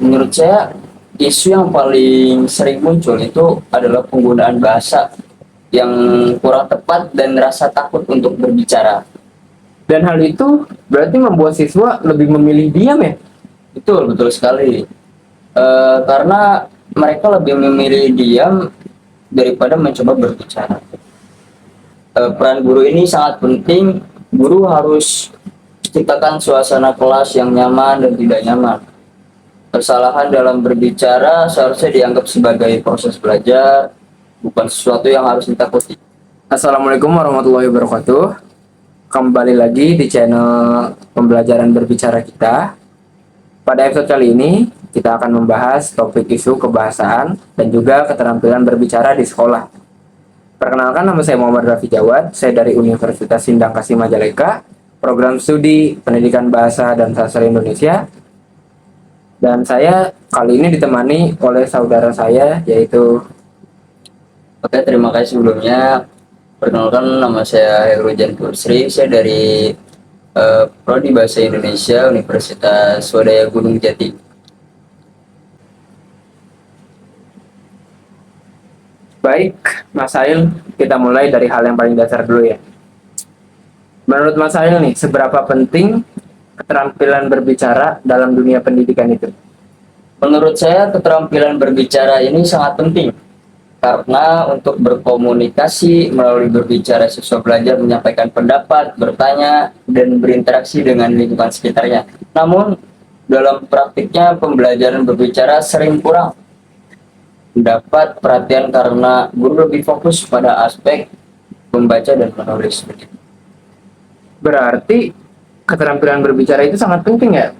Menurut saya, isu yang paling sering muncul itu adalah penggunaan bahasa yang kurang tepat dan rasa takut untuk berbicara. Dan hal itu berarti membuat siswa lebih memilih diam ya? Betul, betul sekali. Karena mereka lebih memilih diam daripada mencoba berbicara. Peran guru ini sangat penting. Guru harus ciptakan suasana kelas yang nyaman dan tidak nyaman. Kesalahan dalam berbicara seharusnya dianggap sebagai proses belajar, bukan sesuatu yang harus ditakuti. Assalamualaikum warahmatullahi wabarakatuh. Kembali lagi di channel pembelajaran berbicara kita. Pada episode kali ini, kita akan membahas topik isu kebahasaan dan juga keterampilan berbicara di sekolah. Perkenalkan, nama saya Muhammad Rafi Jawad. Saya dari Universitas Sindang Kasih Majalengka, program studi Pendidikan Bahasa dan Sastra Indonesia. Dan saya kali ini ditemani oleh saudara saya, yaitu Oke, terima kasih sebelumnya. Perkenalkan, nama saya Heru Janpusri. Saya dari Prodi Bahasa Indonesia Universitas Swadaya Gunung Jati. baik, Mas Sail. Kita mulai dari hal yang paling dasar dulu ya. Menurut Mas Sail nih, seberapa penting keterampilan berbicara dalam dunia pendidikan itu? Menurut saya, keterampilan berbicara ini sangat penting karena untuk berkomunikasi melalui berbicara siswa belajar menyampaikan pendapat, bertanya, dan berinteraksi dengan lingkungan sekitarnya. Namun, dalam praktiknya pembelajaran berbicara sering kurang mendapat perhatian karena guru lebih fokus pada aspek membaca dan menulis. Berarti keterampilan berbicara itu sangat penting ya?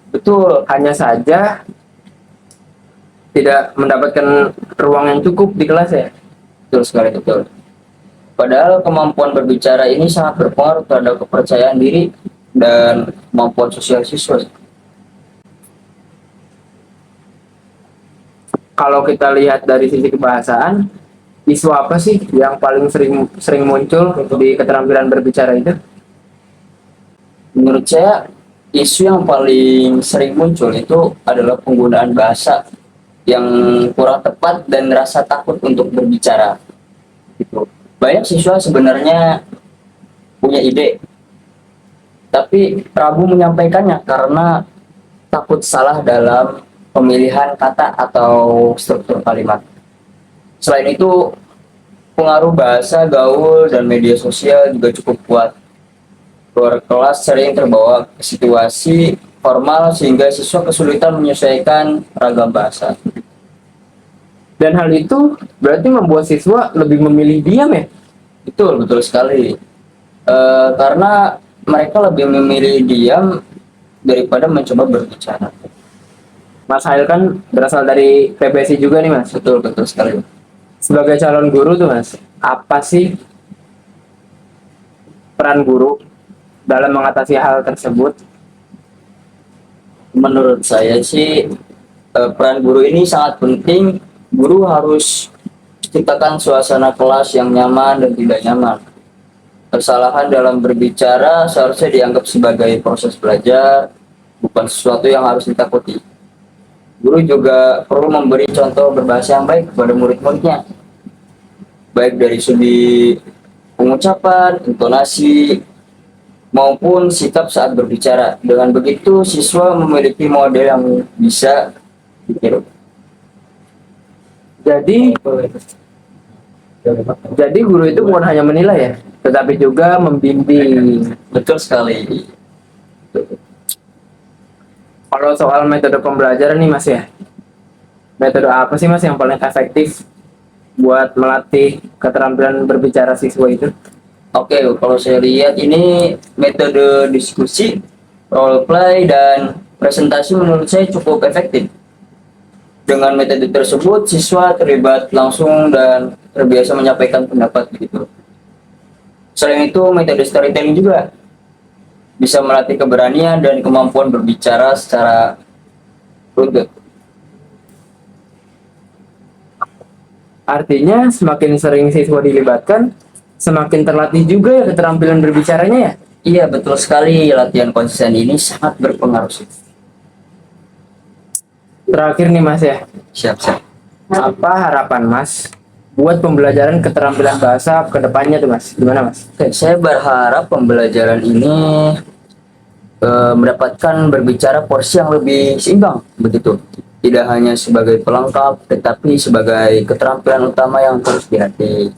Betul, Hanya saja tidak mendapatkan ruang yang cukup di kelas ya? betul sekali, betul. Padahal kemampuan berbicara ini sangat berpengaruh terhadap kepercayaan diri dan kemampuan sosial siswa. Kalau kita lihat dari sisi kebahasaan, isu apa sih yang paling sering muncul di keterampilan berbicara itu? Menurut saya, isu yang paling sering muncul itu adalah penggunaan bahasa yang kurang tepat dan rasa takut untuk berbicara. Gitu. Banyak siswa sebenarnya punya ide, tapi ragu menyampaikannya karena takut salah dalam pemilihan kata atau struktur kalimat. Selain itu, pengaruh bahasa gaul dan media sosial juga cukup kuat. Keluar kelas sering terbawa ke situasi formal sehingga siswa kesulitan menyesuaikan ragam bahasa. Dan hal itu berarti membuat siswa lebih memilih diam ya? Betul, betul sekali. Karena mereka lebih memilih diam daripada mencoba berbicara. Mas Hail kan berasal dari PPSI juga nih Mas. Betul, betul sekali. Sebagai calon guru tuh Mas, apa sih peran guru dalam mengatasi hal tersebut? Menurut saya sih, peran guru ini sangat penting. Guru harus ciptakan suasana kelas yang nyaman dan tidak nyaman. Kesalahan dalam berbicara seharusnya dianggap sebagai proses belajar, bukan sesuatu yang harus ditakuti. Guru juga perlu memberi contoh berbahasa yang baik kepada murid-muridnya, baik dari segi pengucapan, intonasi, maupun sikap saat berbicara. Dengan begitu, siswa memiliki model yang bisa ditiru. Jadi guru itu bukan hanya menilai ya, tetapi juga membimbing. Betul sekali. Kalau soal metode pembelajaran nih Mas ya, metode apa sih Mas yang paling efektif buat melatih keterampilan berbicara siswa itu? Oke, kalau saya lihat ini metode diskusi, role play, dan presentasi menurut saya cukup efektif. Dengan metode tersebut, siswa terlibat langsung dan terbiasa menyampaikan pendapat begitu. Selain itu, metode storytelling juga bisa melatih keberanian dan kemampuan berbicara secara runtut. Artinya semakin sering siswa dilibatkan, semakin terlatih juga ya keterampilan berbicaranya ya? Iya, betul sekali. Latihan konsisten ini sangat berpengaruh sih. Terakhir nih Mas ya, Siap-siap. apa harapan Mas buat pembelajaran keterampilan bahasa ke depannya tuh Mas? Gimana Mas? Oke, saya berharap pembelajaran ini mendapatkan berbicara porsi yang lebih seimbang begitu. Tidak hanya sebagai pelengkap, tetapi sebagai keterampilan utama yang terus dilatih.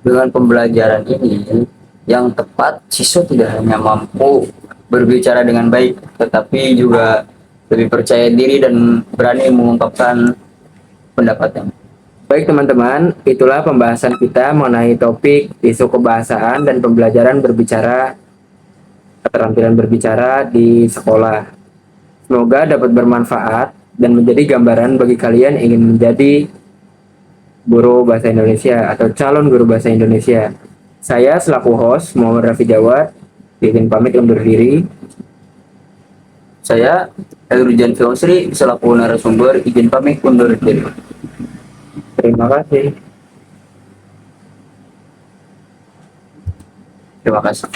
Dengan pembelajaran ini yang tepat, siswa tidak hanya mampu berbicara dengan baik, tetapi juga lebih percaya diri dan berani mengungkapkan pendapatnya. Baik teman-teman, itulah pembahasan kita mengenai topik isu kebahasaan dan pembelajaran berbicara, keterampilan berbicara di sekolah. Semoga dapat bermanfaat dan menjadi gambaran bagi kalian yang ingin menjadi guru bahasa Indonesia atau calon guru bahasa Indonesia. Saya selaku host Muhammad Rafi Jawad, izin pamit undur diri. Saya Elrujan Fiosri selaku narasumber izin pamit undur diri. Terima kasih. Terima kasih.